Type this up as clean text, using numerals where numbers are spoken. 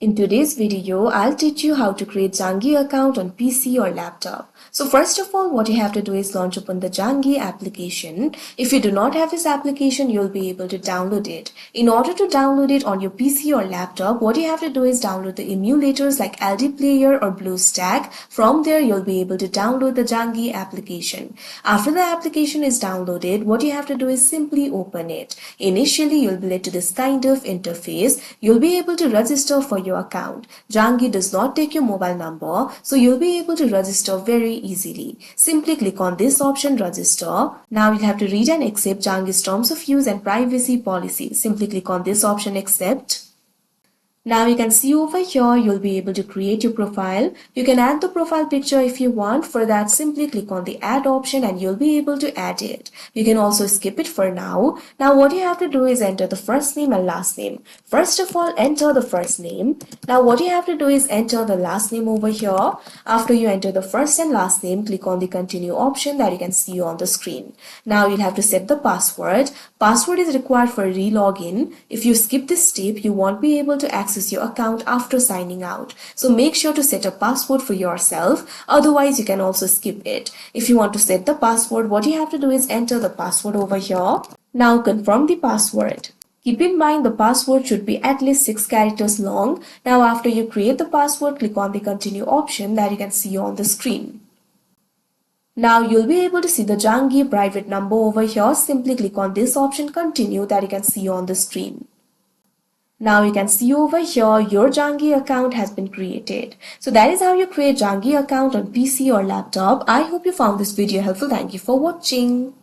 In today's video, I'll teach you how to create Zangi account on PC or laptop. So first of all, what you have to do is launch open the Zangi application. If you do not have this application, you'll be able to download it. In order to download it on your PC or laptop, what you have to do is download the emulators like LD Player or BlueStack. From there, you'll be able to download the Zangi application. After the application is downloaded, what you have to do is simply open it. Initially, you'll be led to this kind of interface. You'll be able to register for your account. Zangi does not take your mobile number, so you'll be able to register very easily. Simply click on this option, register. Now you'll have to read and accept Zangi's terms of use and privacy policy. Simply click on this option, accept. Now you can see over here, you'll be able to create your profile. You can add the profile picture if you want. For that, simply click on the add option and you'll be able to add it. You can also skip it for now. Now what you have to do is enter the first name and last name. First of all, enter the first name. Now what you have to do is enter the last name over here. After you enter the first and last name, click on the continue option that you can see on the screen. Now you'll have to set the password. Password is required for re-login. If you skip this step, you won't be able to access your account after signing out. So make sure to set a password for yourself. Otherwise, you can also skip it. If you want to set the password, what you have to do is enter the password over here. Now confirm the password. Keep in mind the password should be at least 6 characters long. Now after you create the password, click on the continue option that you can see on the screen. Now you'll be able to see the Zangi private number over here. Simply click on this option, continue, that you can see on the screen. Now you can see over here your Zangi account has been created. So that is how you create Zangi account on PC or laptop. I hope you found this video helpful. Thank you for watching.